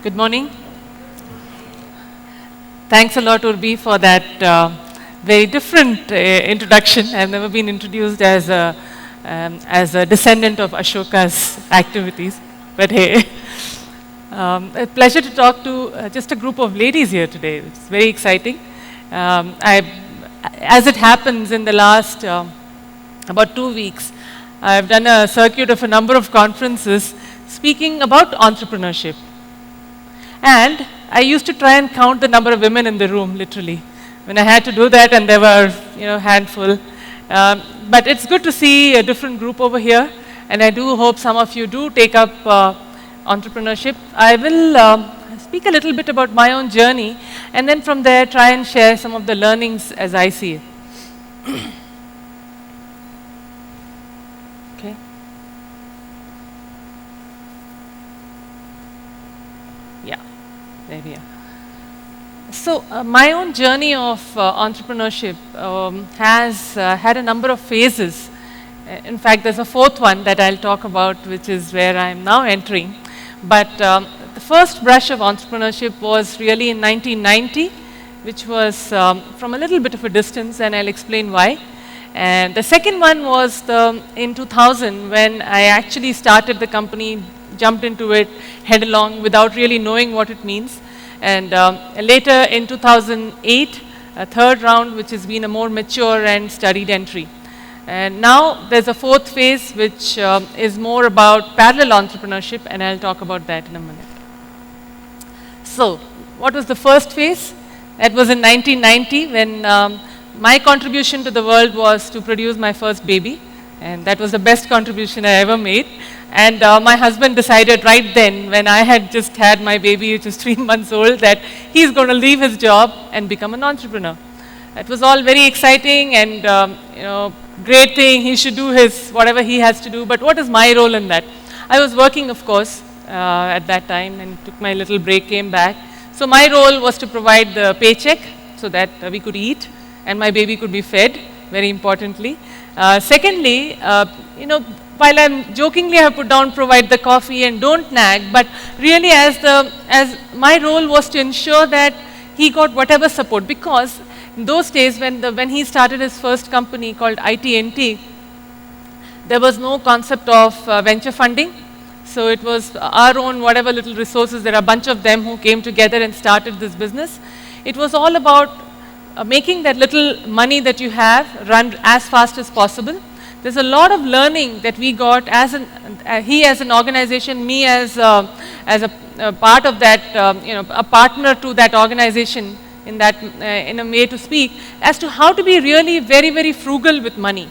Good morning. Thanks a lot, Urbi, for that very different introduction. I've never been introduced as a descendant of Ashoka's activities, but hey, a pleasure to talk to just a group of ladies here today. It's very exciting. As it happens, in the last about 2 weeks, I've done a circuit of a number of conferences speaking about entrepreneurship. And I used to try and count the number of women in the room, literally. When I had to do that, and there were, handful. But it's good to see a different group over here, and I do hope some of you do take up entrepreneurship. I will speak a little bit about my own journey, and then from there try and share some of the learnings as I see it. Okay. Yeah. There we are. So my own journey of entrepreneurship has had a number of phases. In fact, there's a fourth one that I'll talk about, which is where I'm now entering. But the first brush of entrepreneurship was really in 1990, which was from a little bit of a distance, and I'll explain why. And the second one was in 2000, when I actually started the company, jumped into it headlong without really knowing what it means. And later in 2008, a third round, which has been a more mature and studied entry. And now there's a fourth phase, which is more about parallel entrepreneurship, and I'll talk about that in a minute. So what was the first phase? That was in 1990, when my contribution to the world was to produce my first baby. And that was the best contribution I ever made. And my husband decided right then, when I had just had my baby, which was 3 months old, that he's going to leave his job and become an entrepreneur. It was all very exciting and great thing. He should do his whatever he has to do. But what is my role in that? I was working, of course, at that time, and took my little break, came back. So my role was to provide the paycheck so that we could eat and my baby could be fed, very importantly. Secondly, while I'm jokingly I have put down provide the coffee and don't nag, but really as my role was to ensure that he got whatever support, because in those days when he started his first company called IT&T, there was no concept of venture funding. So it was our own whatever little resources. There are a bunch of them who came together and started this business. It was all about making that little money that you have run as fast as possible. There's a lot of learning that we got he as an organization, me as a part of that, a partner to that organization in a way to speak, as to how to be really very, very frugal with money.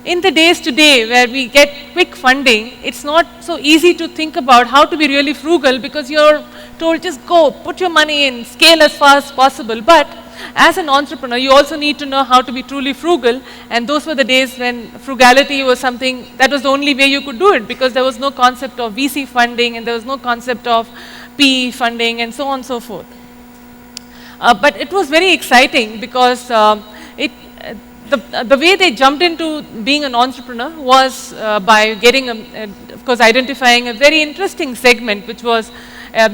In the days today where we get quick funding, it's not so easy to think about how to be really frugal, because you're told just go, put your money in, scale as fast as possible. But as an entrepreneur, you also need to know how to be truly frugal, and those were the days when frugality was something that was the only way you could do it, because there was no concept of VC funding and there was no concept of PE funding and so on and so forth. But it was very exciting, because the way they jumped into being an entrepreneur was by getting, of course, identifying a very interesting segment, which was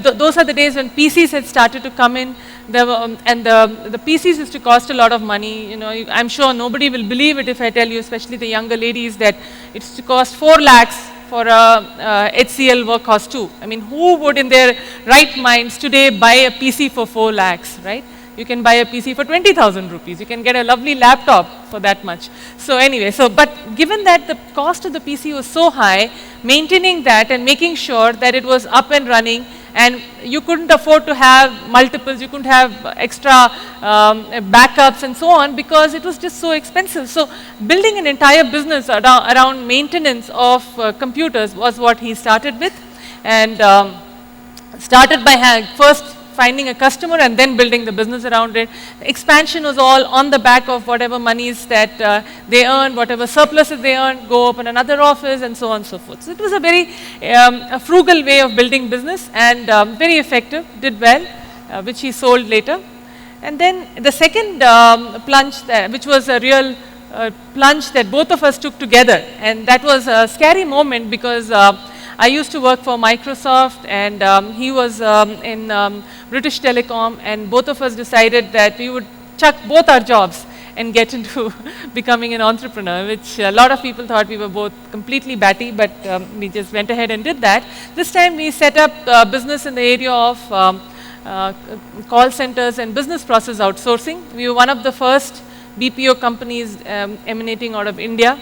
those are the days when PCs had started to come in. And the PCs used to cost a lot of money. I'm sure nobody will believe it if I tell you, especially the younger ladies, that it used to cost 4 lakhs for a HCL workhorse 2. I mean, who would in their right minds today buy a PC for 4 lakhs, right? You can buy a PC for 20,000 rupees. You can get a lovely laptop for that much. So anyway, but given that the cost of the PC was so high, maintaining that and making sure that it was up and running, and you couldn't afford to have multiples, you couldn't have extra backups and so on, because it was just so expensive. So building an entire business around maintenance of computers was what he started with, and started by first finding a customer and then building the business around it. The expansion was all on the back of whatever monies that they earned, whatever surpluses they earned, go open another office and so on and so forth. So it was a very a frugal way of building business, and very effective, did well, which he sold later. And then the second plunge, which was a real plunge that both of us took together, and that was a scary moment, because I used to work for Microsoft, and he was in British Telecom, and both of us decided that we would chuck both our jobs and get into becoming an entrepreneur, which a lot of people thought we were both completely batty, but we just went ahead and did that. This time we set up business in the area of call centers and business process outsourcing. We were one of the first BPO companies emanating out of India.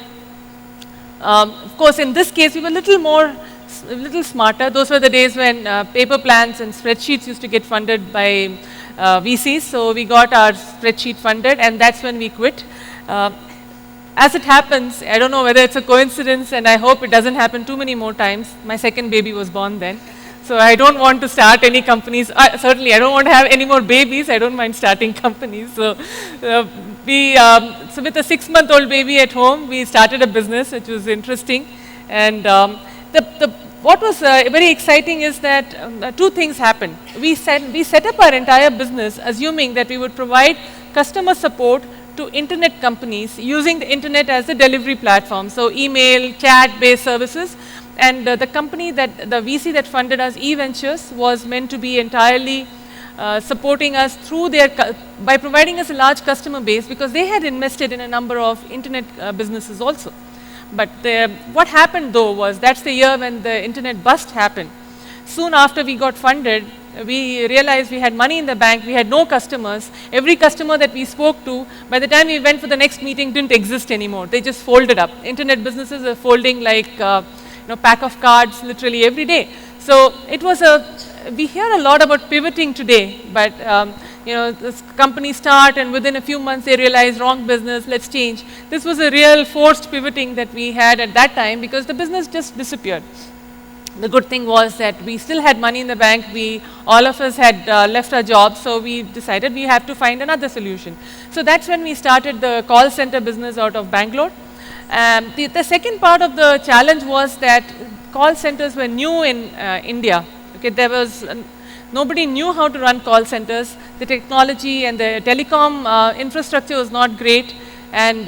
Of course, in this case, we were a little smarter. Those were the days when paper plans and spreadsheets used to get funded by VCs. So we got our spreadsheet funded, and that's when we quit. As it happens, I don't know whether it's a coincidence, and I hope it doesn't happen too many more times. My second baby was born then. So I don't want to start any companies. Certainly, I don't want to have any more babies. I don't mind starting companies. So so with a 6-month-old baby at home, we started a business, which was interesting. And what was very exciting is that two things happened. We set up our entire business assuming that we would provide customer support to internet companies using the internet as a delivery platform. So email, chat-based services. And the company the VC that funded us, eVentures, was meant to be entirely supporting us through by providing us a large customer base, because they had invested in a number of internet businesses also. But what happened though was, that's the year when the internet bust happened. Soon after we got funded, we realized we had money in the bank, we had no customers. Every customer that we spoke to, by the time we went for the next meeting, didn't exist anymore. They just folded up. Internet businesses are folding like pack of cards literally every day. So it was we hear a lot about pivoting today, but this companies start and within a few months they realize wrong business, let's change. This was a real forced pivoting that we had at that time, because the business just disappeared. The good thing was that we still had money in the bank. All of us had left our jobs, so we decided we have to find another solution. So that's when we started the call center business out of Bangalore. The second part of the challenge was that call centers were new in India. Okay, nobody knew how to run call centers. The technology and the telecom infrastructure was not great, and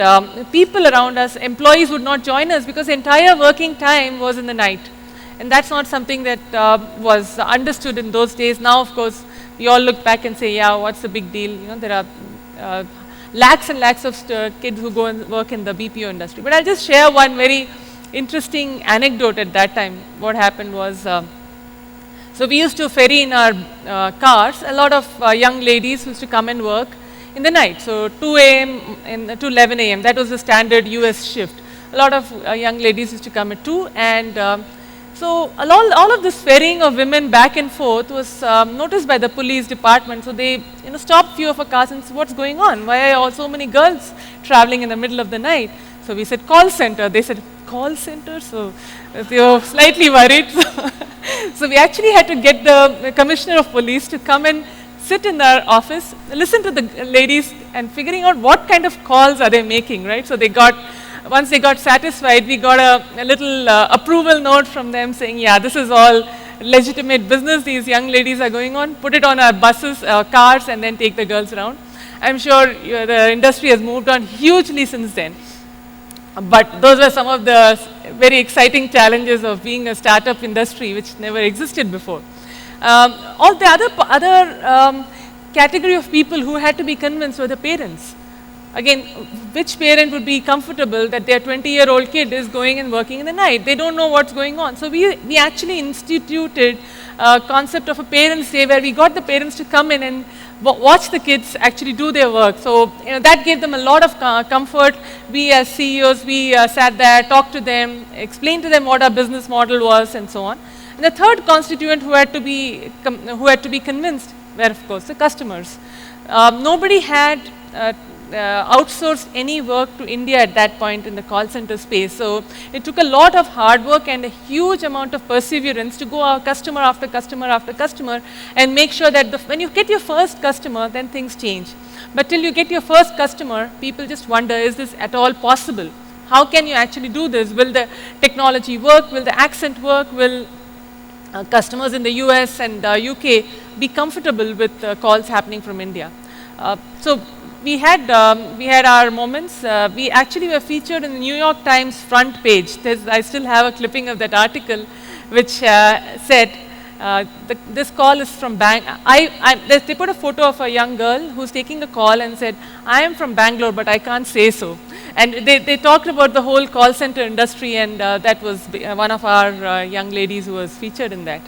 people around us, employees, would not join us because the entire working time was in the night. And that's not something that was understood in those days. Now, of course, we all look back and say, yeah, what's the big deal? There are lakhs and lakhs of kids who go and work in the BPO industry. But I'll just share one very interesting anecdote at that time. What happened was, so we used to ferry in our cars a lot of young ladies who used to come and work in the night. So 2 a.m. to 11 a.m. That was the standard US shift. A lot of young ladies used to come at 2, and so all of this ferrying of women back and forth was noticed by the police department. So they stopped few of our cars and said, what's going on? Why are so many girls traveling in the middle of the night? So we said, call center. They said, call center? So they were slightly worried. So we actually had to get the commissioner of police to come and sit in our office, listen to the ladies and figuring out what kind of calls are they making, right? So once they got satisfied, we got a little approval note from them saying, yeah, this is all legitimate business these young ladies are going on. Put it on our buses, cars, and then take the girls around. I'm sure the industry has moved on hugely since then. But those were some of the very exciting challenges of being a startup industry which never existed before. All the other category of people who had to be convinced were the parents. Again, which parent would be comfortable that their 20-year-old kid is going and working in the night? They don't know what's going on. So we actually instituted a concept of a parents' day, where we got the parents to come in and watch the kids actually do their work. So that gave them a lot of comfort. We as CEOs, we sat there, talked to them, explained to them what our business model was, and so on. And the third constituent who had to be convinced were, of course, the customers. Nobody had outsourced any work to India at that point in the call center space. So it took a lot of hard work and a huge amount of perseverance to go customer after customer after customer and make sure that when you get your first customer, then things change. But till you get your first customer, people just wonder, is this at all possible? How can you actually do this? Will the technology work? Will the accent work? Will customers in the US and UK be comfortable with calls happening from India? So we had our moments. We actually were featured in the New York Times front page. I still have a clipping of that article which said, this call is from they put a photo of a young girl who's taking a call and said, I am from Bangalore, but I can't say so. And they talked about the whole call center industry, and that was one of our young ladies who was featured in that.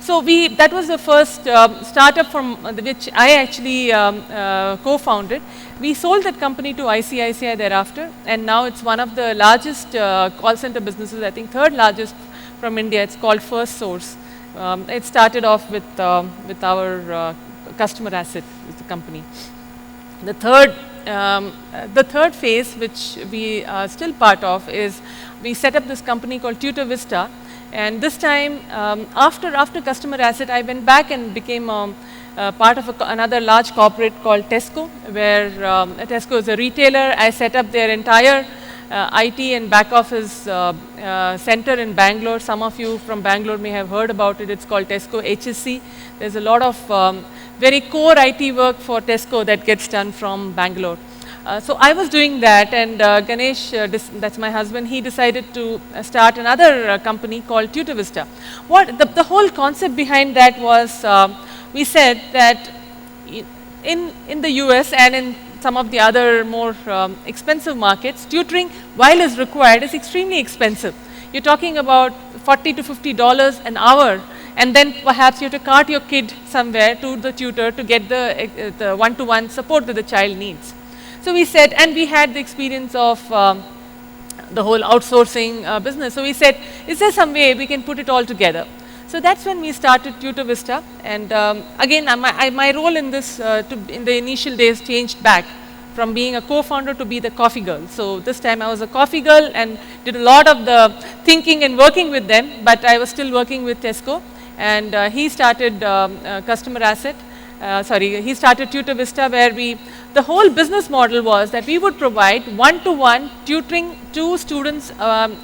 So that was the first startup from which I actually co-founded. We sold that company to ICICI thereafter, and now it's one of the largest call center businesses, I think third largest from India. It's called First Source. It started off with our customer asset with the company. The third phase, which we are still part of, is we set up this company called Tutor Vista. And this time, after customer asset, I went back and became part of another large corporate called Tesco, where Tesco is a retailer. I set up their entire IT and back office center in Bangalore. Some of you from Bangalore may have heard about it. It's called Tesco HSC. There's a lot of very core IT work for Tesco that gets done from Bangalore. So I was doing that, and Ganesh, that's my husband, he decided to start another company called Tutor Vista. The whole concept behind that was, we said that in the US and in some of the other more expensive markets, tutoring, while is required, is extremely expensive. You're talking about $40 to $50 an hour, and then perhaps you have to cart your kid somewhere to the tutor to get the one-to-one support that the child needs. So we said, and we had the experience of the whole outsourcing business. So we said, is there some way we can put it all together? So that's when we started Tutor Vista. And again, my role in this, in the initial days, changed back from being a co-founder to be the coffee girl. So this time I was a coffee girl and did a lot of the thinking and working with them, but I was still working with Tesco. And he started customer asset. He started Tutor Vista, where the whole business model was that we would provide one-to-one tutoring to students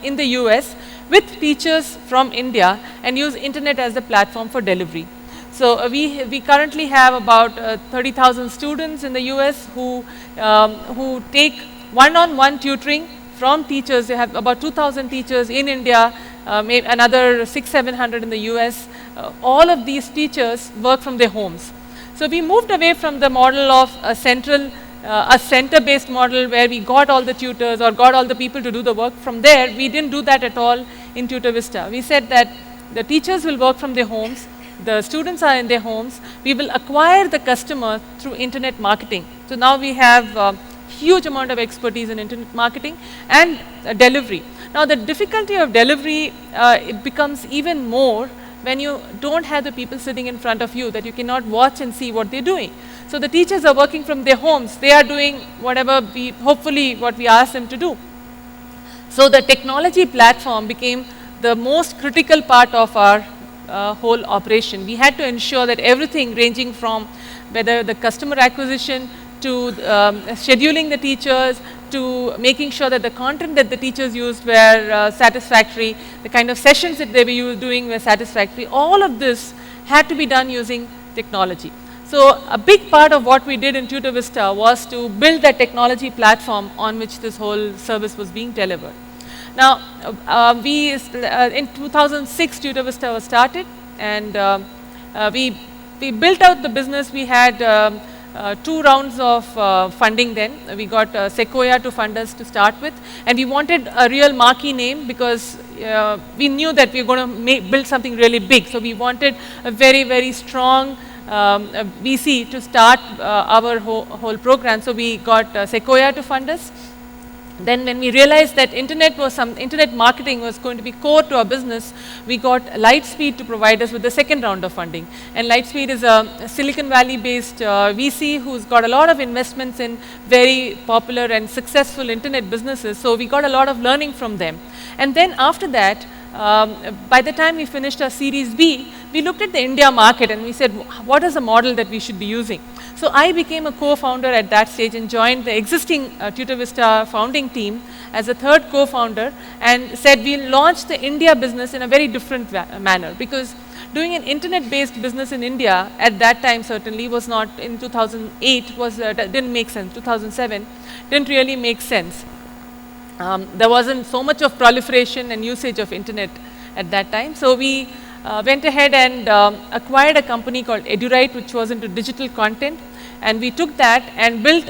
in the US with teachers from India and use internet as the platform for delivery. So we currently have about 30,000 students in the US who take one-on-one tutoring from teachers. They have about 2,000 teachers in India, maybe another 600-700 in the US. All of these teachers work from their homes. So we moved away from the model of a center-based model where we got all the tutors or got all the people to do the work. From there, we didn't do that at all in Tutor Vista. We said that the teachers will work from their homes, the students are in their homes, we will acquire the customer through internet marketing. So now we have huge amount of expertise in internet marketing and delivery. Now the difficulty of delivery, it becomes even more when you don't have the people sitting in front of you, that you cannot watch and see what they're doing. So the teachers are working from their homes. They are doing whatever hopefully what we ask them to do. So the technology platform became the most critical part of our whole operation. We had to ensure that everything ranging from whether the customer acquisition to scheduling the teachers, to making sure that the content that the teachers used were satisfactory, the kind of sessions that they were doing were satisfactory. All of this had to be done using technology. So a big part of what we did in Tutor Vista was to build that technology platform on which this whole service was being delivered. Now, in 2006, Tutor Vista was started, and we built out the business. We had 2 rounds of funding then. We got Sequoia to fund us to start with, and we wanted a real marquee name because we knew that we were going to build something really big. So we wanted a very, very strong VC to start our whole program. So we got Sequoia to fund us. Then when we realized that internet marketing was going to be core to our business, we got Lightspeed to provide us with the second round of funding. And Lightspeed is a Silicon Valley based VC who's got a lot of investments in very popular and successful internet businesses. So we got a lot of learning from them. And then after that, by the time we finished our Series B, we looked at the India market and we said, what is the model that we should be using? So I became a co-founder at that stage and joined the existing Tutor Vista founding team as a third co-founder, and said we'll launch the India business in a very different manner, because doing an internet-based business in India at that time certainly was not, in 2008, didn't make sense. 2007 didn't really make sense. There wasn't so much of proliferation and usage of internet at that time. So we went ahead and acquired a company called EduRite, which was into digital content. And we took that and built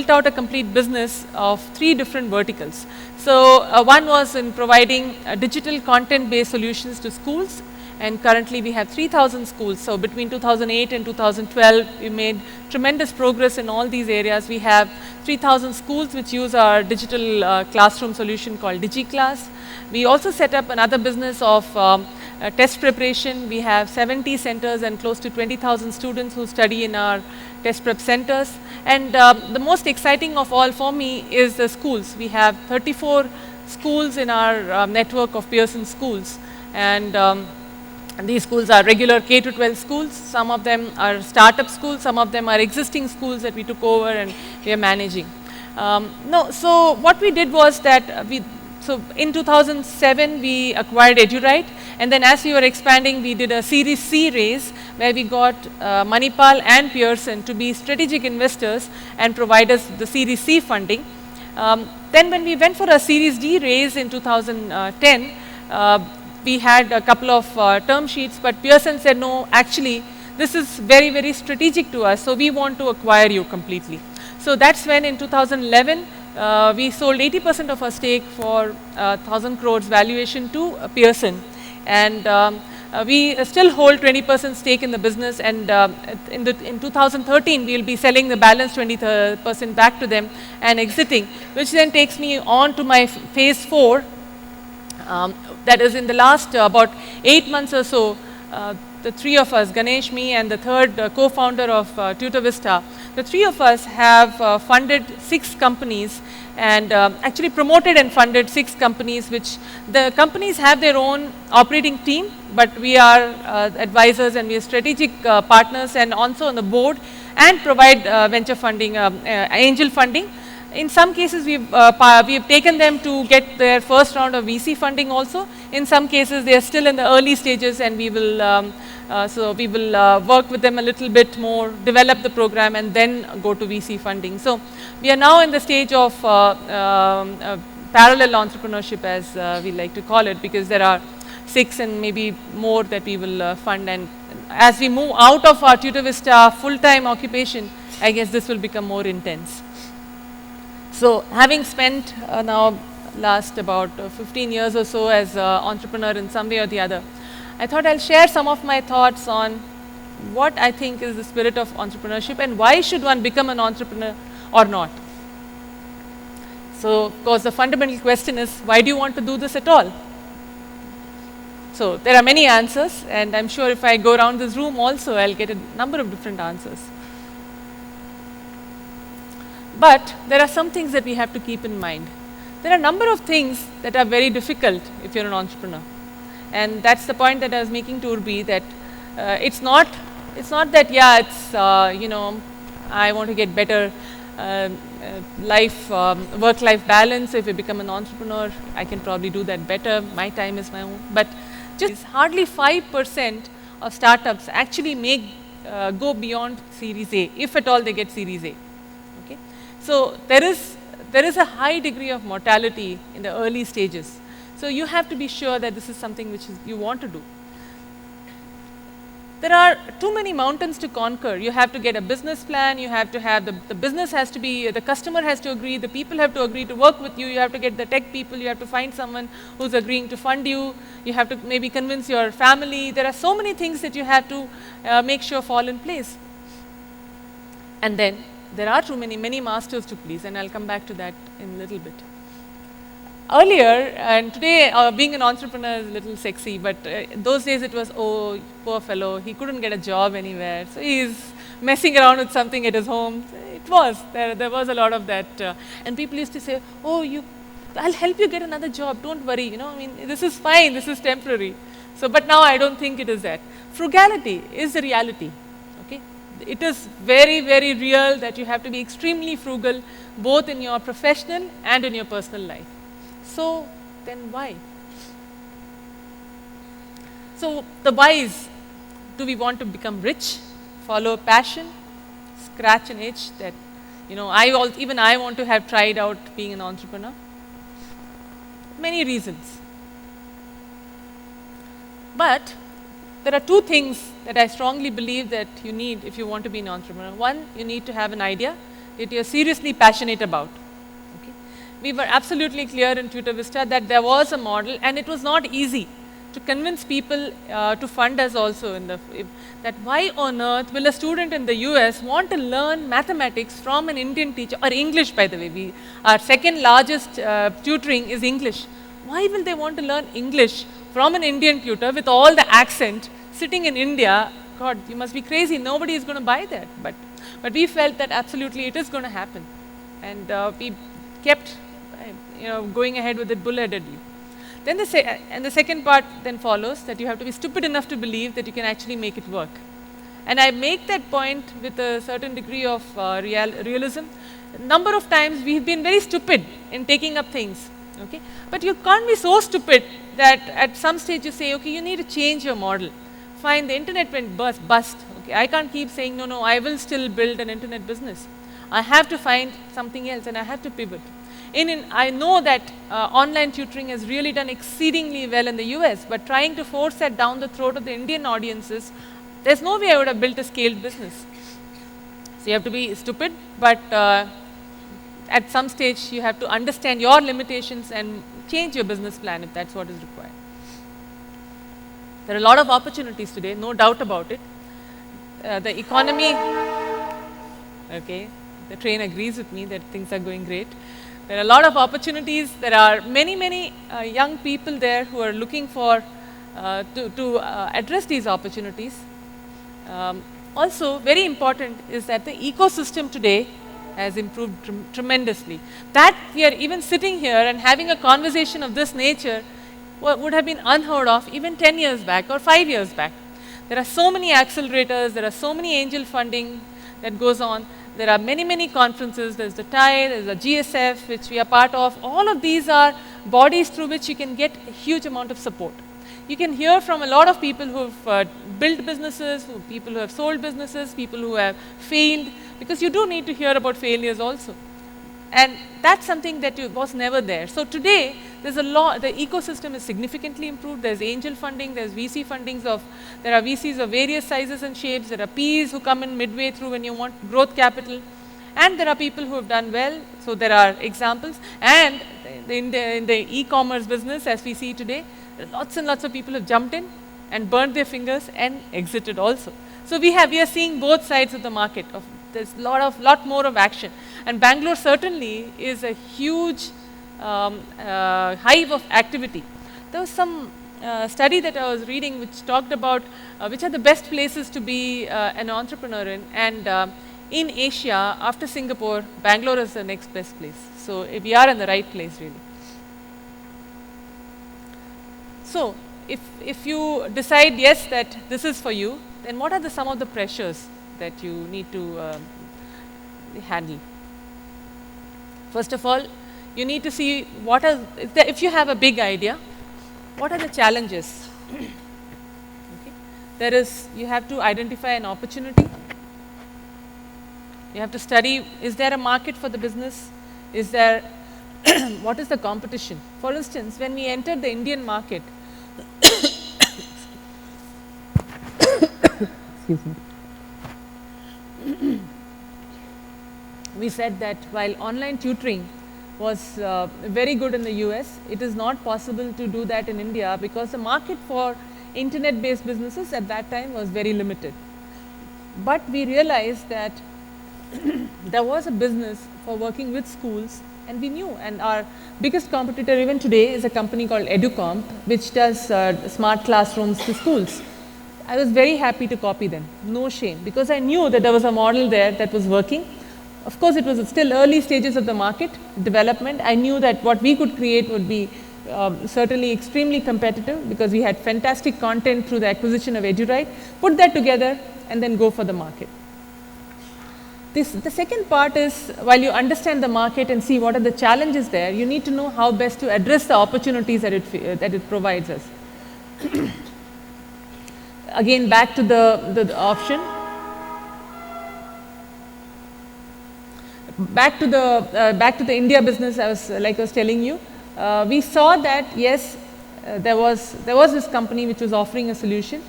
out a complete business of 3 different verticals. So one was in providing digital content-based solutions to schools, and currently we have 3,000 schools. So between 2008 and 2012, we made tremendous progress in all these areas. We have 3,000 schools which use our digital classroom solution called DigiClass. We also set up another business of test preparation. We have 70 centers and close to 20,000 students who study in our test prep centers. And the most exciting of all for me is the schools. We have 34 schools in our network of Pearson schools. And these schools are regular K-12 schools. Some of them are startup schools. Some of them are existing schools that we took over and we are managing. So what we did was that so in 2007, we acquired EduRite, and then as we were expanding, we did a Series C raise where we got Manipal and Pearson to be strategic investors and provide us the Series C funding. Then when we went for a Series D raise in 2010, we had a couple of term sheets, but Pearson said, no, actually, this is very, very strategic to us, so we want to acquire you completely. So that's when in 2011, we sold 80% of our stake for 1,000 crores valuation to Pearson. And we still hold 20% stake in the business, and in 2013, we will be selling the balance 20% back to them and exiting, which then takes me on to my phase 4. That is in the last about 8 months or so, the 3 of us, Ganesh, me, and the third co-founder of Tutor Vista, the 3 of us have funded 6 companies and actually promoted and funded 6 companies, which the companies have their own operating team, but we are advisors and we are strategic partners and also on the board and provide venture funding, angel funding. In some cases, we've taken them to get their first round of VC funding also. In some cases, they are still in the early stages, and we will work with them a little bit more, develop the program, and then go to VC funding. So we are now in the stage of parallel entrepreneurship, as we like to call it, because there are 6 and maybe more that we will fund. And as we move out of our Tutor Vista full-time occupation, I guess this will become more intense. So having spent now last about 15 years or so as an entrepreneur in some way or the other, I thought I'll share some of my thoughts on what I think is the spirit of entrepreneurship and why should one become an entrepreneur or not. So of course the fundamental question is, why do you want to do this at all? So there are many answers, and I'm sure if I go around this room also, I'll get a number of different answers. But there are some things that we have to keep in mind. There are a number of things that are very difficult if you're an entrepreneur. And that's the point that I was making to Urbi, that it's not that, yeah, it's, I want to get better work-life balance. If you become an entrepreneur, I can probably do that better. My time is my own. But just hardly 5% of startups actually go beyond Series A, if at all they get Series A. So there is a high degree of mortality in the early stages. So you have to be sure that this is something which you want to do. There are too many mountains to conquer. You have to get a business plan. You have to have the business has to be, the customer has to agree, the people have to agree to work with you. You have to get the tech people. You have to find someone who's agreeing to fund you. You have to maybe convince your family. There are so many things that you have to make sure fall in place. And then there are many masters to please, and I'll come back to that in a little bit. Earlier, and today being an entrepreneur is a little sexy, but those days it was, oh, poor fellow, he couldn't get a job anywhere, so he's messing around with something at his home. There was a lot of that. And people used to say, oh, I'll help you get another job, don't worry, this is fine, this is temporary. So, but now I don't think it is that. Frugality is the reality. It is very, very real that you have to be extremely frugal, both in your professional and in your personal life. So then why? So the whys: do we want to become rich, follow a passion, scratch an itch that, even I want to have tried out being an entrepreneur? Many reasons. But there are two things that I strongly believe that you need if you want to be an entrepreneur. One, you need to have an idea that you're seriously passionate about. Okay? We were absolutely clear in Tutor Vista that there was a model, and it was not easy to convince people to fund us also in the that why on earth will a student in the US want to learn mathematics from an Indian teacher, or English, by the way. Our second largest tutoring is English. Why will they want to learn English from an Indian tutor with all the accent sitting in India? God, you must be crazy. Nobody is going to buy that. But we felt that absolutely it is going to happen, and we kept going ahead with it bullheadedly. Then the second part then follows, that you have to be stupid enough to believe that you can actually make it work. And I make that point with a certain degree of realism. A number of times we have been very stupid in taking up things, okay? But you can't be so stupid that at some stage you say, okay, you need to change your model. Fine, the internet went bust. Okay, I can't keep saying, no, I will still build an internet business. I have to find something else, and I have to pivot. I know that online tutoring has really done exceedingly well in the US, but trying to force that down the throat of the Indian audiences, there's no way I would have built a scaled business. So you have to be stupid, but at some stage you have to understand your limitations and change your business plan if that's what is required. There are a lot of opportunities today, no doubt about it. The economy, okay, the train agrees with me that things are going great. There are a lot of opportunities. There are many young people there who are looking for to address these opportunities. Also, very important is that the ecosystem today has improved tremendously. That we are even sitting here and having a conversation of this nature would have been unheard of even 10 years back or 5 years back. There are so many accelerators, there are so many angel funding that goes on. There are many conferences. There's the TIE, there's the GSF, which we are part of. All of these are bodies through which you can get a huge amount of support. You can hear from a lot of people who have built businesses, people who have sold businesses, people who have failed, because you do need to hear about failures also. And that's something that was never there. So today, there's a lot, the ecosystem is significantly improved. There's angel funding, there's VC fundings there are VCs of various sizes and shapes. There are PEs who come in midway through when you want growth capital. And there are people who have done well. So there are examples. And in the e-commerce business, as we see today, lots and lots of people have jumped in and burnt their fingers and exited also. So we are seeing both sides of the market. There's a lot more of action. And Bangalore certainly is a huge hive of activity. There was some study that I was reading which talked about which are the best places to be an entrepreneur in. And in Asia, after Singapore, Bangalore is the next best place. So we are in the right place, really. So if you decide, yes, that this is for you, then what are some of the pressures that you need to handle? First of all, you need to see if you have a big idea, what are the challenges? Okay. You have to identify an opportunity. You have to study, is there a market for the business? What is the competition? For instance, when we entered the Indian market, excuse me. We said that while online tutoring was very good in the US, it is not possible to do that in India because the market for internet-based businesses at that time was very limited. But we realized that there was a business for working with schools, and we knew, and our biggest competitor even today is a company called EduComp, which does smart classrooms to schools. I was very happy to copy them, no shame, because I knew that there was a model there that was working. Of course, it was still early stages of the market development. I knew that what we could create would be certainly extremely competitive because we had fantastic content through the acquisition of EduRite. Put that together and then go for the market. The second part is, while you understand the market and see what are the challenges there, you need to know how best to address the opportunities that it provides us. Again, back to the option. Back to the India business, I was telling you, we saw that yes, there was this company which was offering a solution,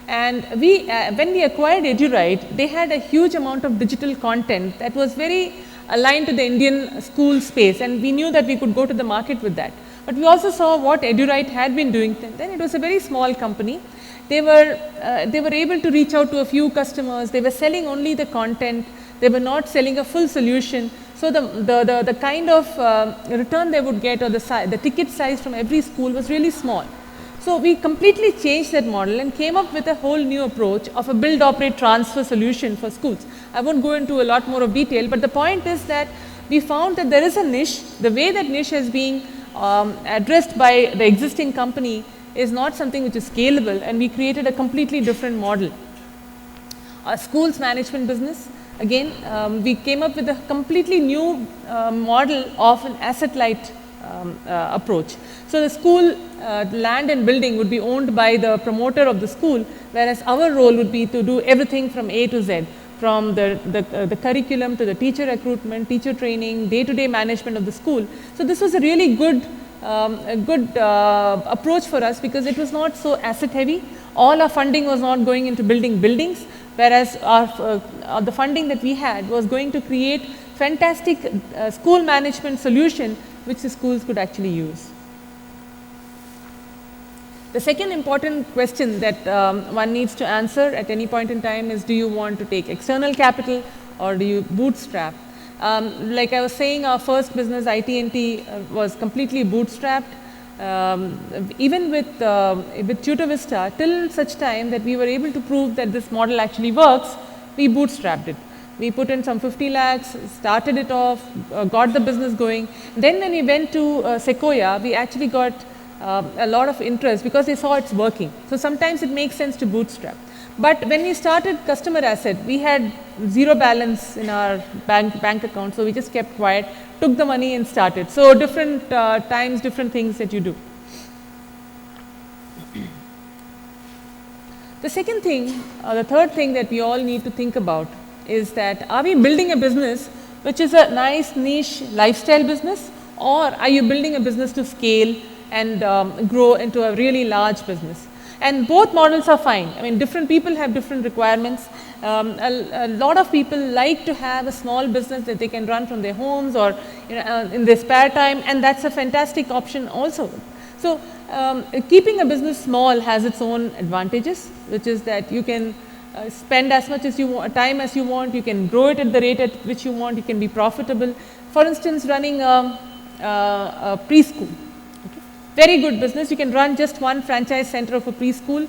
and when we acquired EduRite, they had a huge amount of digital content that was very aligned to the Indian school space, and we knew that we could go to the market with that. But we also saw what EduRite had been doing then. It was a very small company. They were able to reach out to a few customers. They were selling only the content. They were not selling a full solution. So the kind of return they would get, or the ticket size from every school was really small. So we completely changed that model and came up with a whole new approach of a build, operate, transfer solution for schools. I won't go into a lot more of detail, but the point is that we found that there is a niche. The way that niche is being addressed by the existing company is not something which is scalable, and we created a completely different model. Our schools management business, again, we came up with a completely new model of an asset-light approach. So the school land and building would be owned by the promoter of the school, whereas our role would be to do everything from A to Z, from the curriculum to the teacher recruitment, teacher training, day-to-day management of the school. So this was a really good approach for us, because it was not so asset heavy. All our funding was not going into building buildings, whereas the funding that we had was going to create fantastic school management solution which the schools could actually use. The second important question that one needs to answer at any point in time is, do you want to take external capital or do you bootstrap? Like I was saying, our first business, IT&T, was completely bootstrapped. Even with Tutor Vista, till such time that we were able to prove that this model actually works, we bootstrapped it. We put in some 50 lakhs, started it off, got the business going. Then when we went to Sequoia, we actually got a lot of interest because they saw it's working. So sometimes it makes sense to bootstrap. But when we started customer asset, we had zero balance in our bank account, so we just kept quiet, took the money and started. So different times, different things that you do. The second thing, or the third thing that we all need to think about is that, are we building a business which is a nice niche lifestyle business, or are you building a business to scale and grow into a really large business? And both models are fine. I mean, different people have different requirements. A lot of people like to have a small business that they can run from their homes or in their spare time, and that's a fantastic option also. So keeping a business small has its own advantages, which is that you can spend as much as you want, time as you want, you can grow it at the rate at which you want, you can be profitable. For instance, running a preschool. Very good business. You can run just one franchise center of a preschool.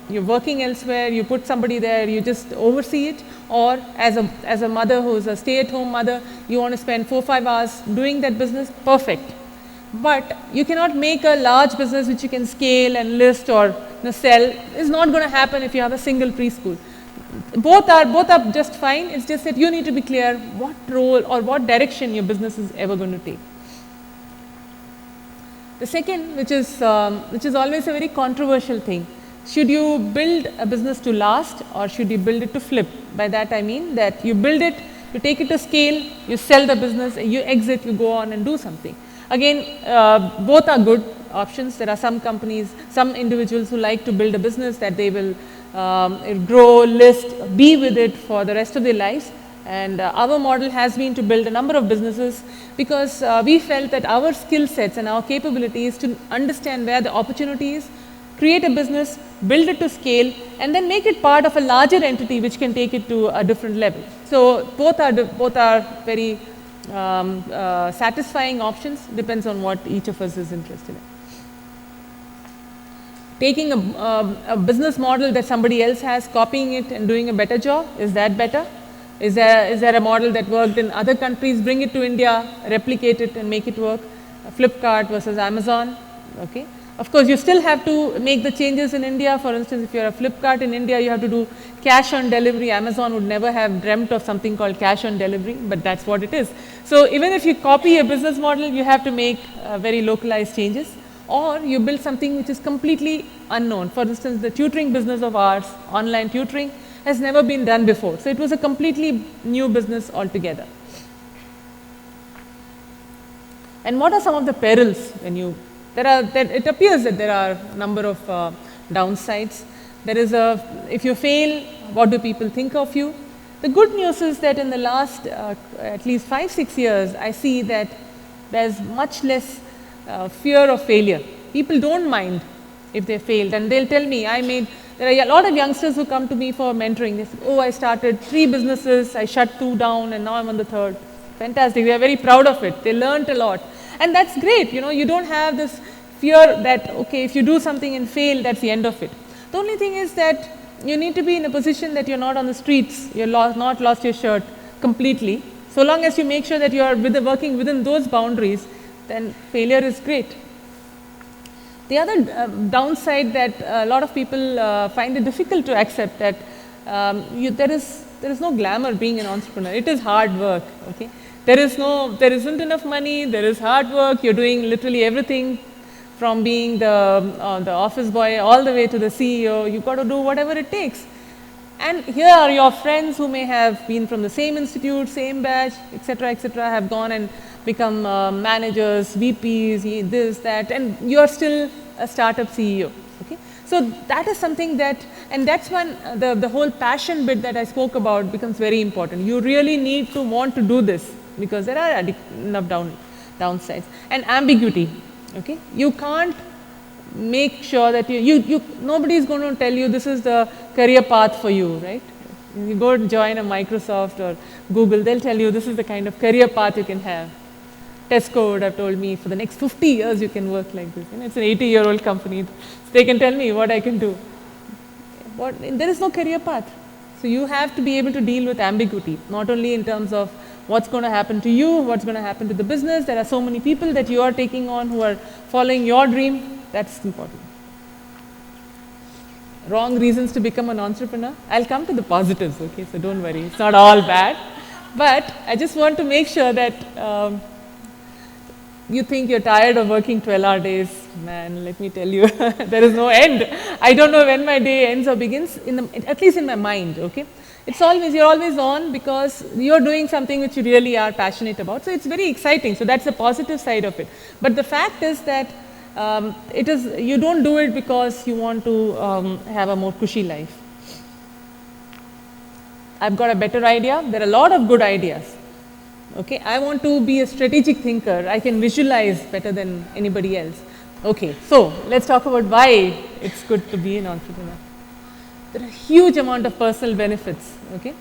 You're working elsewhere, you put somebody there, you just oversee it. Or as a mother who's a stay-at-home mother, you want to spend 4-5 hours doing that business, perfect. But you cannot make a large business which you can scale and list or sell. It's not going to happen if you have a single preschool. Both are just fine. It's just that you need to be clear what role or what direction your business is ever going to take. The second, which is always a very controversial thing, should you build a business to last or should you build it to flip? By that I mean that you build it, you take it to scale, you sell the business, you exit, you go on and do something. Again, both are good options. There are some companies, some individuals who like to build a business that they will grow, list, be with it for the rest of their lives. And our model has been to build a number of businesses because we felt that our skill sets and our capabilities to understand where the opportunity is, create a business, build it to scale, and then make it part of a larger entity which can take it to a different level. So both are very satisfying options, depends on what each of us is interested in. Taking a business model that somebody else has, copying it and doing a better job, is that better? Is there a model that worked in other countries, bring it to India, replicate it and make it work? Flipkart versus Amazon, okay. Of course, you still have to make the changes in India. For instance, if you're a Flipkart in India, you have to do cash on delivery. Amazon would never have dreamt of something called cash on delivery, but that's what it is. So even if you copy a business model, you have to make very localized changes, or you build something which is completely unknown. For instance, the tutoring business of ours, online tutoring, has never been done before. So it was a completely new business altogether. And what are some of the perils when you it appears that there are a number of downsides. There is if you fail, what do people think of you? The good news is that in the last at least 5-6 years, I see that there's much less fear of failure. People don't mind if they failed, and they'll tell me, there are a lot of youngsters who come to me for mentoring. They say, oh, I started 3 businesses, I shut 2 down, and now I'm on the 3rd. Fantastic, they are very proud of it. They learnt a lot. And that's great, you don't have this fear that, okay, if you do something and fail, that's the end of it. The only thing is that you need to be in a position that you're not on the streets, you're not lost your shirt completely. So long as you make sure that you are working within those boundaries, then failure is great. The other downside that a lot of people find it difficult to accept, that there is no glamour being an entrepreneur. It is hard work. Okay, there isn't enough money. There is hard work. You're doing literally everything, from being the office boy all the way to the CEO. You've got to do whatever it takes. And here are your friends who may have been from the same institute, same batch, etc., have gone and become managers, VPs, this, that, and you're still a startup CEO. Okay, so that is something and that's when the whole passion bit that I spoke about becomes very important. You really need to want to do this, because there are enough downsides. And ambiguity. Okay, you can't make sure that nobody is going to tell you this is the career path for you, right? You go and join a Microsoft or Google, they'll tell you this is the kind of career path you can have. Tesco would have told me for the next 50 years you can work like this. It's an 80-year-old company. So they can tell me what I can do. There is no career path. So you have to be able to deal with ambiguity, not only in terms of what's going to happen to you, what's going to happen to the business. There are so many people that you are taking on who are following your dream. That's important. Wrong reasons to become an entrepreneur. I'll come to the positives, okay, so don't worry. It's not all bad. But I just want to make sure that you think you're tired of working 12-hour days. Man, let me tell you, there is no end. I don't know when my day ends or begins, at least in my mind, okay. You're always on because you're doing something which you really are passionate about. So it's very exciting. So that's the positive side of it. But the fact is that you don't do it because you want to have a more cushy life. I've got a better idea. There are a lot of good ideas. Okay, I want to be a strategic thinker. I can visualize better than anybody else. Okay, so let's talk about why it's good to be an entrepreneur. There are a huge amount of personal benefits. Okay,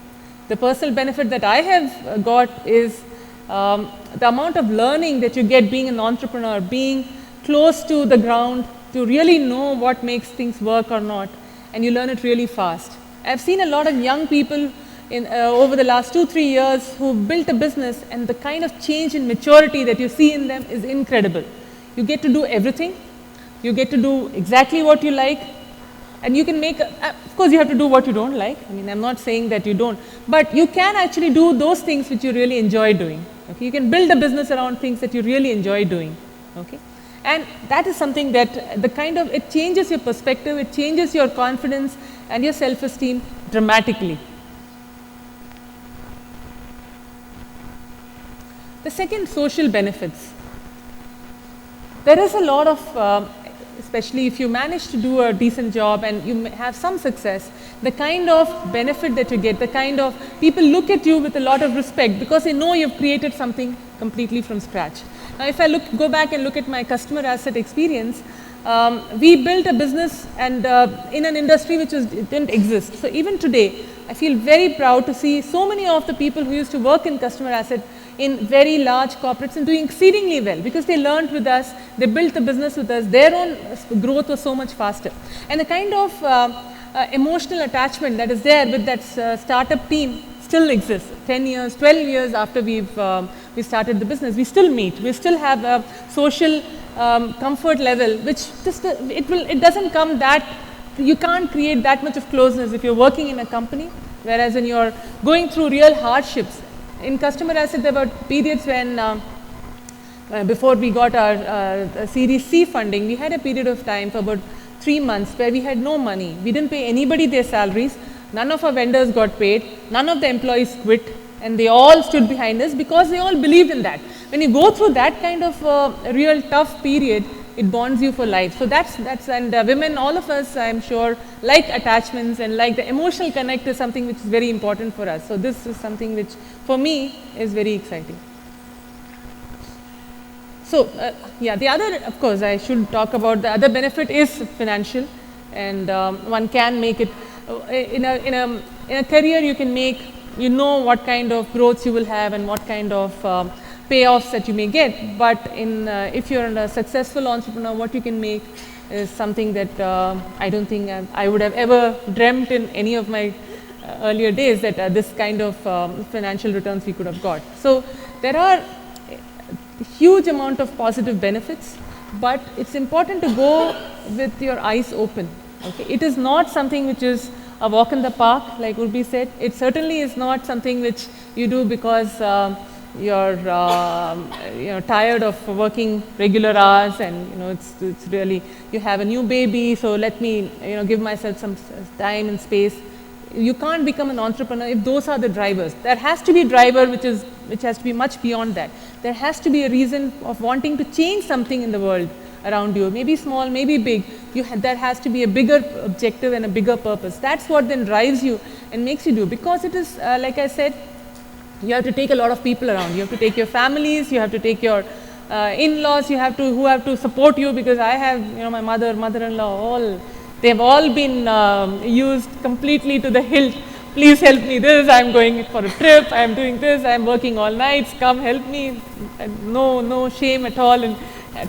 the personal benefit that I have got is the amount of learning that you get being an entrepreneur, being close to the ground, to really know what makes things work or not, and you learn it really fast. I've seen a lot of young people over the last 2-3 years who built a business, and the kind of change in maturity that you see in them is incredible. You get to do everything. You get to do exactly what you like, and you can of course you have to do what you don't like. I mean, I'm not saying that you don't, but you can actually do those things which you really enjoy doing. Okay, you can build a business around things that you really enjoy doing. Okay, and that is something that it changes your perspective, it changes your confidence and your self-esteem dramatically. The second, social benefits. There is a lot of, especially if you manage to do a decent job and you have some success, the kind of benefit that you get, the kind of people look at you with a lot of respect because they know you've created something completely from scratch. Now, if I go back and look at my customer asset experience, we built a business and in an industry which didn't exist. So even today, I feel very proud to see so many of the people who used to work in customer asset in very large corporates and doing exceedingly well because they learned with us, they built the business with us, their own growth was so much faster. And the kind of emotional attachment that is there with that startup team still exists. 10 years, 12 years after we started the business, we still meet, we still have a social comfort level, which just it doesn't come that, you can't create that much of closeness if you're working in a company, whereas when you're going through real hardships. In customer asset, there were periods when, before we got our Series C funding, we had a period of time for about 3 months where we had no money. We didn't pay anybody their salaries. None of our vendors got paid. None of the employees quit. And they all stood behind us because they all believed in that. When you go through that kind of real tough period, it bonds you for life. So that's and women, all of us, I'm sure, like attachments, and like the emotional connect is something which is very important for us. So this is something which, for me, is very exciting. So yeah, the other, of course, I should talk about the other benefit is financial, and one can make it in a career. You can make, you know what kind of growth you will have and what kind of payoffs that you may get. But in if you're a successful entrepreneur, what you can make is something that I don't think I would have ever dreamt in any of my earlier days, that this kind of financial returns we could have got. So there are huge amount of positive benefits, but it's important to go with your eyes open. Okay, it is not something which is a walk in the park, like Urbi said. It certainly is not something which you do because you're tired of working regular hours, and it's really, you have a new baby, so let me give myself some time and space. You can't become an entrepreneur if those are the drivers. There has to be a driver which has to be much beyond that. There has to be a reason of wanting to change something in the world around you, maybe small, maybe big. There has to be a bigger objective and a bigger purpose. That's what then drives you and makes you do, because it is, like I said, you have to take a lot of people around. You have to take your families, you have to take your in-laws, who have to support you, because I have, my mother-in-law, they've all been used completely to the hilt. Please help me this, I'm going for a trip, I'm doing this, I'm working all nights, come help me. No shame at all in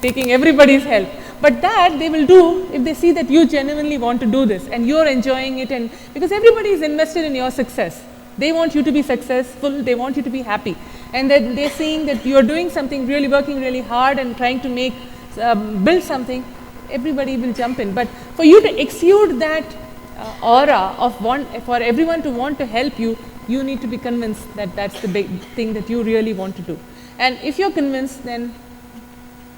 taking everybody's help. But that they will do if they see that you genuinely want to do this and you're enjoying it, and because everybody is invested in your success. They want you to be successful, they want you to be happy, and then they're seeing that you're doing something, really working really hard and trying to build something. Everybody will jump in. But for you to exude that aura of for everyone to want to help you, you need to be convinced that that's the big thing that you really want to do. And if you're convinced, then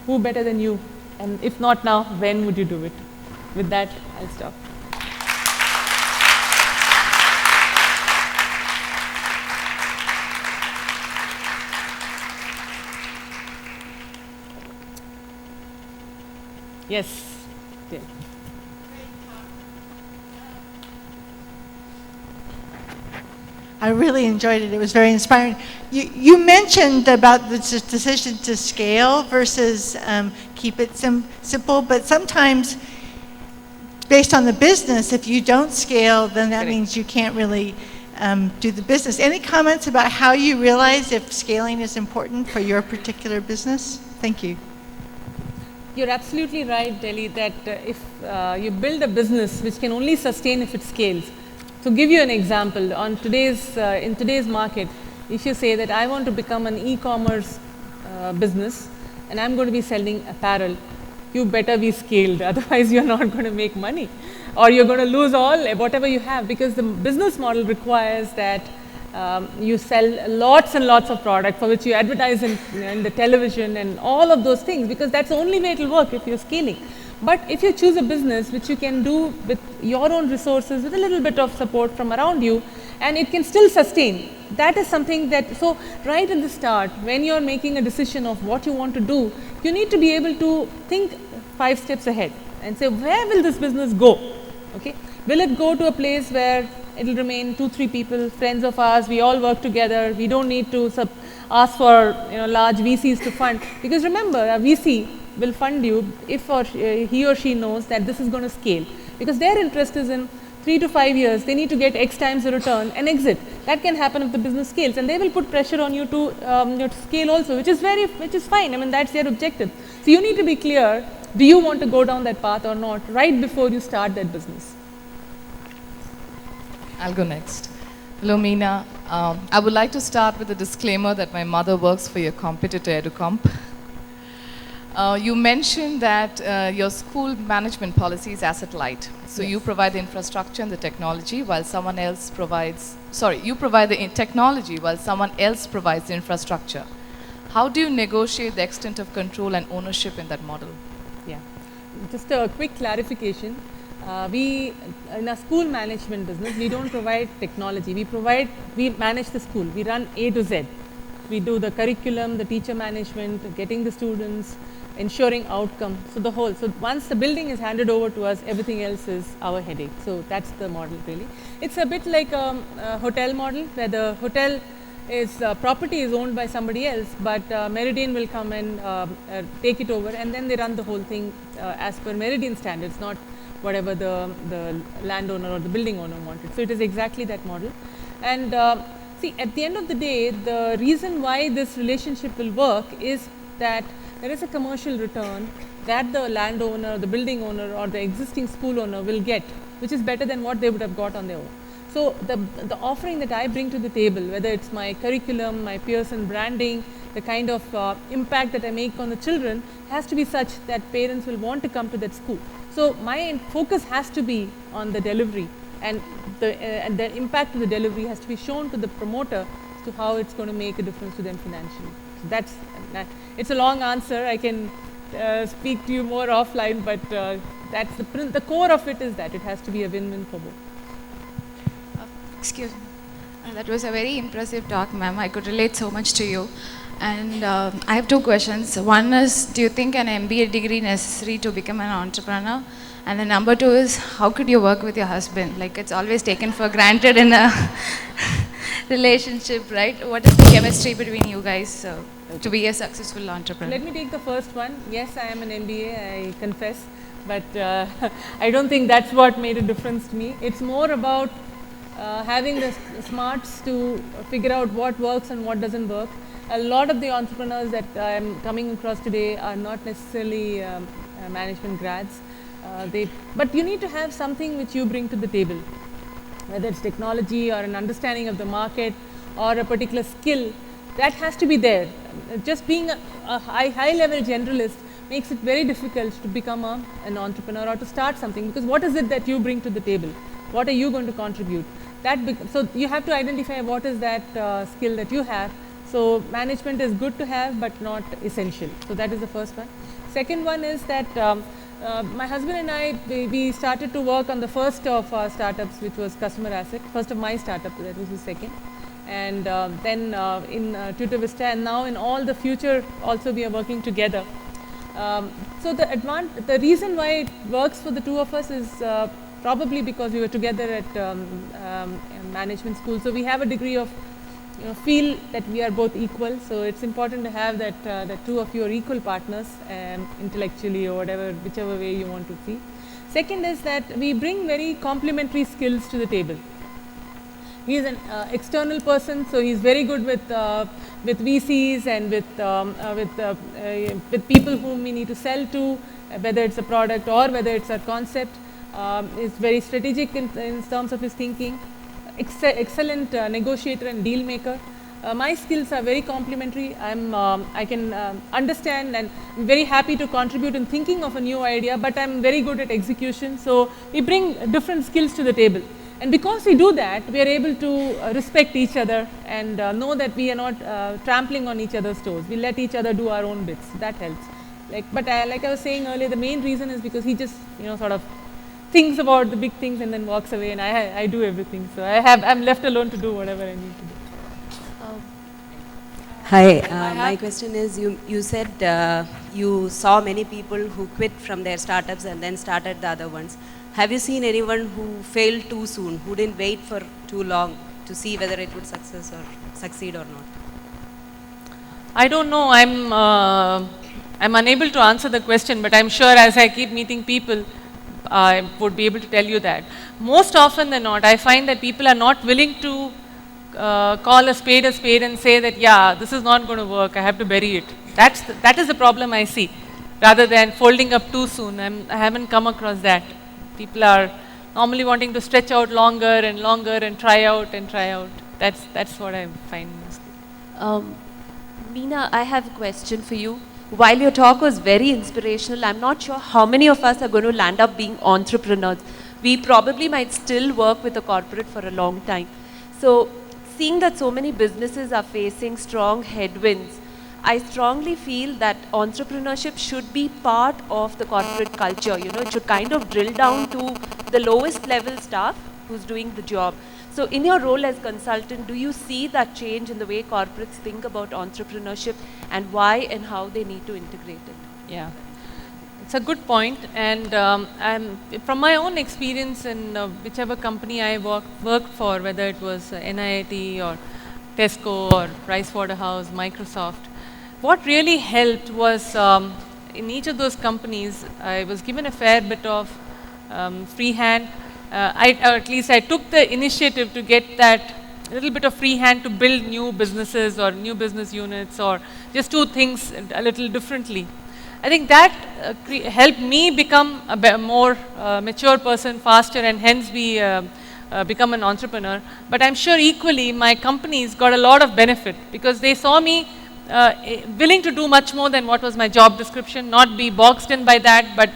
who better than you? And if not now, when would you do it? With that, I'll stop. Yes. Yeah. I really enjoyed it. It was very inspiring. You mentioned about the decision to scale versus keep it simple, but sometimes based on the business, if you don't scale, then that means you can't really do the business. Any comments about how you realize if scaling is important for your particular business? Thank you. You're absolutely right, Delhi, that if you build a business which can only sustain if it scales. To give you an example, in today's market, if you say that I want to become an e-commerce business and I'm going to be selling apparel, you better be scaled, otherwise you're not going to make money, or you're going to lose whatever you have, because the business model requires that you sell lots and lots of product for which you advertise in the television and all of those things, because that's the only way it will work if you're scaling. But if you choose a business which you can do with your own resources, with a little bit of support from around you, and it can still sustain, that is something that, so right in the start, when you're making a decision of what you want to do, you need to be able to think 5 steps ahead and say, where will this business go? Okay, will it go to a place where it will remain 2-3 people, friends of ours, we all work together, we don't need to ask for large VCs to fund, because remember, a VC will fund you if he or she knows that this is going to scale, because their interest is in 3 to 5 years, they need to get X times the return and exit. That can happen if the business scales, and they will put pressure on you to scale also, which is fine. I mean, that's their objective. So you need to be clear, do you want to go down that path or not, right before you start that business. I'll go next. Hello, Meena. I would like to start with a disclaimer that my mother works for your competitor, EduComp. You mentioned that your school management policy is asset light. So yes. You provide the infrastructure and the technology while someone else provides, you provide the technology while someone else provides the infrastructure. How do you negotiate the extent of control and ownership in that model? Yeah, just a quick clarification. We, in a school management business, we don't provide technology. We manage the school. We run A to Z. We do the curriculum, the teacher management, getting the students, ensuring outcome. So the whole, so once the building is handed over to us, everything else is our headache. So that's the model really. It's a bit like a hotel model where the hotel is property is owned by somebody else, but Meridian will come and take it over, and then they run the whole thing as per Meridian standards, not whatever the landowner or the building owner wanted. So it is exactly that model. And see, at the end of the day, the reason why this relationship will work is that there is a commercial return that the landowner, the building owner, or the existing school owner will get, which is better than what they would have got on their own. So the offering that I bring to the table, whether it's my curriculum, my Pearson branding, the kind of impact that I make on the children, has to be such that parents will want to come to that school. So my focus has to be on the delivery, and the impact of the delivery has to be shown to the promoter as to how it's going to make a difference to them financially. So that's, it's a long answer. I can speak to you more offline, but that's the core of it is that it has to be a win-win for both. Excuse me. That was a very impressive talk, ma'am. I could relate so much to you. And I have two questions. One is, do you think an MBA degree necessary to become an entrepreneur? And the number two is, how could you work with your husband? Like, it's always taken for granted in a relationship, right? What is the chemistry between you guys to be a successful entrepreneur? Let me take the first one. Yes, I am an MBA, I confess. But I don't think that's what made a difference to me. It's more about having the smarts to figure out what works and what doesn't work. A lot of the entrepreneurs that I am coming across today are not necessarily management grads. But you need to have something which you bring to the table, whether it's technology or an understanding of the market or a particular skill, that has to be there. Just being a high-level generalist makes it very difficult to become an entrepreneur or to start something, because what is it that you bring to the table? What are you going to contribute? So you have to identify what is that skill that you have. So management is good to have, but not essential. So that is the first one. Second one is that my husband and I, we started to work on the first of our startups, which was Customer Asset, first of my startup, that was the second. And then in Tutor Vista, and now in all the future also we are working together. So the reason why it works for the two of us is probably because we were together at management school. So we have a degree of, feel that we are both equal. So it's important to have that two of you are equal partners, intellectually or whichever way you want to see. Second is that we bring very complementary skills to the table. He is an external person, so he's very good with VCs and with people whom we need to sell to, whether it's a product or whether it's a concept. Is very strategic in terms of his thinking. Excellent negotiator and deal maker. My skills are very complementary. I can understand, and I'm very happy to contribute in thinking of a new idea, but I'm very good at execution. So we bring different skills to the table. And because we do that, we are able to respect each other and know that we are not trampling on each other's toes. We let each other do our own bits. That helps. Like I was saying earlier, the main reason is because he just, sort of thinks about the big things and then walks away, and I do everything. So I'm left alone to do whatever I need to do. Hi, my question is, you said you saw many people who quit from their startups and then started the other ones. Have you seen anyone who failed too soon, who didn't wait for too long to see whether it would succeed or not? I don't know. I'm unable to answer the question, but I'm sure as I keep meeting people, I would be able to tell you that. Most often than not, I find that people are not willing to call a spade and say that, yeah, this is not going to work, I have to bury it. That is the problem I see, rather than folding up too soon. I haven't come across that. People are normally wanting to stretch out longer and try out. That's what I find mostly. Meena, I have a question for you. While your talk was very inspirational, I'm not sure how many of us are going to land up being entrepreneurs. We probably might still work with a corporate for a long time. So, seeing that so many businesses are facing strong headwinds, I strongly feel that entrepreneurship should be part of the corporate culture. It should kind of drill down to the lowest level staff who's doing the job. So in your role as consultant, do you see that change in the way corporates think about entrepreneurship and why and how they need to integrate it? Yeah. It's a good point, and from my own experience in whichever company I worked for, whether it was NIIT or Tesco or Pricewaterhouse, Microsoft, what really helped was in each of those companies, I was given a fair bit of free hand. Or at least I took the initiative to get that little bit of free hand to build new businesses or new business units or just do things a little differently. I think that helped me become a more mature person faster and hence become an entrepreneur. But I'm sure equally my companies got a lot of benefit because they saw me willing to do much more than what was my job description, not be boxed in by that, but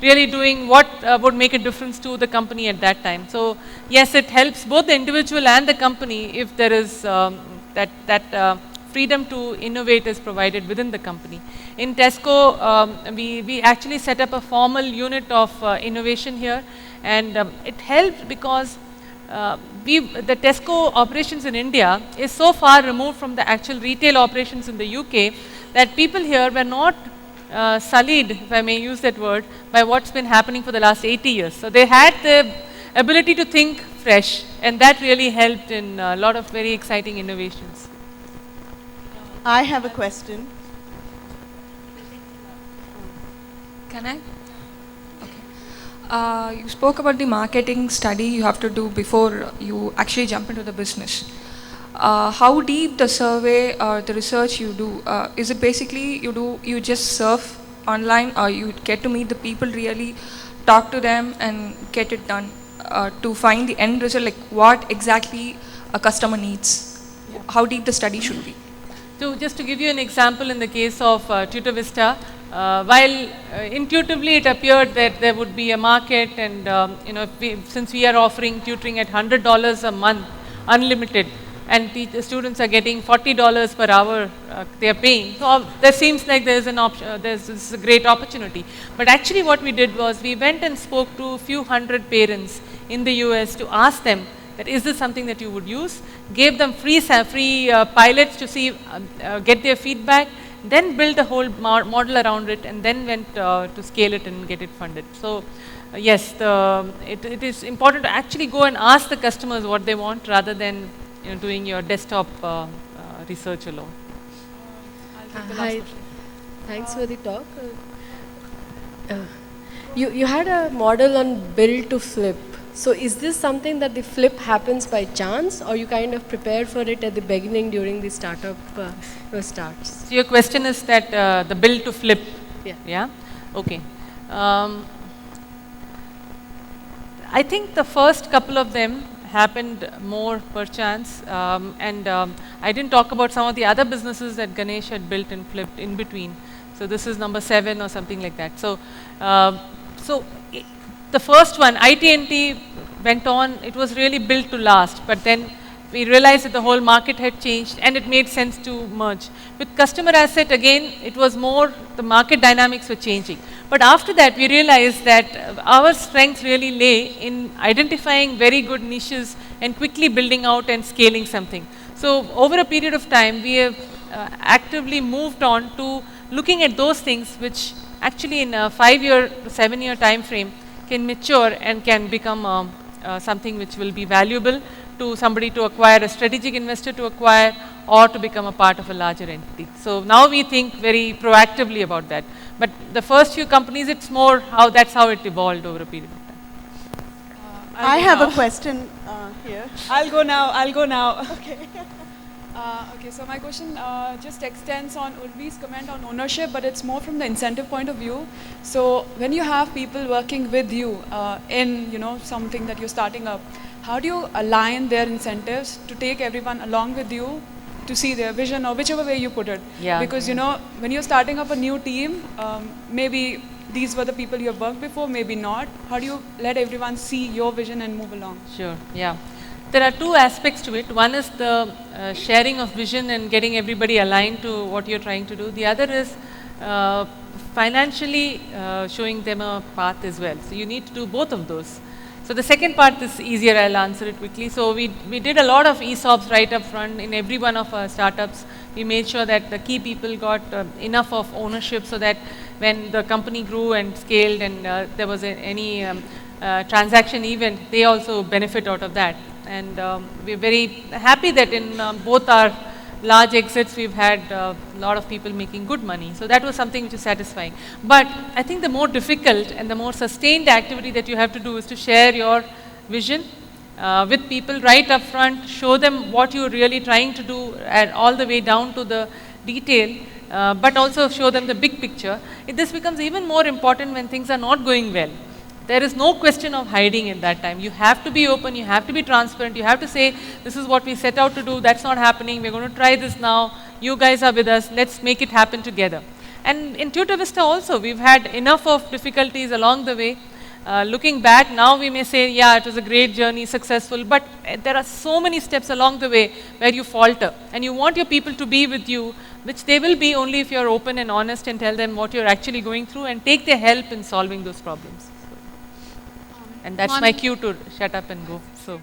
really doing what would make a difference to the company at that time. So yes, it helps both the individual and the company if there is that freedom to innovate is provided within the company. In Tesco, we actually set up a formal unit of innovation here, and it helped because the Tesco operations in India is so far removed from the actual retail operations in the UK that people here were not sullied, if I may use that word, by what's been happening for the last 80 years. So they had the ability to think fresh, and that really helped in a lot of very exciting innovations. I have a question. Can I? Okay. You spoke about the marketing study you have to do before you actually jump into the business. How deep the survey or the research you do? Is it basically you just surf online, or you get to meet the people, really talk to them and get it done to find the end result, like what exactly a customer needs? Yeah. How deep the study should be? Just to give you an example, in the case of Tutor Vista, while intuitively it appeared that there would be a market, and since we are offering tutoring at $100 a month, unlimited, and the students are getting $40 per hour they are paying, so there seems like there is an option, there's a great opportunity. But actually what we did was we went and spoke to a few hundred parents in the US to ask them that is this something that you would use, gave them free pilots to see, get their feedback, then built a whole model around it, and then went to scale it and get it funded. So yes, it is important to actually go and ask the customers what they want rather than doing your desktop research alone. Hi, thanks for the talk. You had a model on build to flip. So is this something that the flip happens by chance, or you kind of prepare for it at the beginning during the startup starts? So your question is that the build to flip? Yeah. Yeah? Okay. I think the first couple of them happened more per chance, and I didn't talk about some of the other businesses that Ganesh had built and flipped in between. So this is number 7 or something like that. So, the first one, IT&T, went on, it was really built to last, but then we realized that the whole market had changed and it made sense to merge. With customer asset, again, it was more, the market dynamics were changing. But after that, we realized that our strengths really lay in identifying very good niches and quickly building out and scaling something. So over a period of time, we have actively moved on to looking at those things which actually in a 5-year to 7-year time frame can mature and can become something which will be valuable to somebody to acquire, a strategic investor to acquire, or to become a part of a larger entity. So now we think very proactively about that. But the first few companies, it's more that's how it evolved over a period of time. I have a question here. I'll go now. Okay. Okay, so my question just extends on Urvi's comment on ownership, but it's more from the incentive point of view. So when you have people working with you in something that you're starting up, how do you align their incentives to take everyone along with you to see their vision, or whichever way you put it? Yeah. Because when you're starting up a new team, maybe these were the people you have worked before, maybe not. How do you let everyone see your vision and move along? Sure, yeah. There are 2 aspects to it. One is the sharing of vision and getting everybody aligned to what you're trying to do. The other is financially showing them a path as well. So you need to do both of those. So the second part is easier, I'll answer it quickly. So we did a lot of ESOPs right up front in every one of our startups. We made sure that the key people got enough of ownership so that when the company grew and scaled and there was any transaction event, they also benefit out of that. And we're very happy that in both our large exits, we've had a lot of people making good money. So that was something which is satisfying. But I think the more difficult and the more sustained activity that you have to do is to share your vision with people right up front, show them what you're really trying to do and all the way down to the detail, but also show them the big picture. This becomes even more important when things are not going well. There is no question of hiding at that time. You have to be open, you have to be transparent, you have to say, this is what we set out to do, that's not happening, we're going to try this now, you guys are with us, let's make it happen together. And in Tutor Vista also, we've had enough of difficulties along the way. Looking back, now we may say, yeah, it was a great journey, successful, but there are so many steps along the way where you falter. And you want your people to be with you, which they will be only if you're open and honest and tell them what you're actually going through and take their help in solving those problems. And that's my cue to shut up and go. So.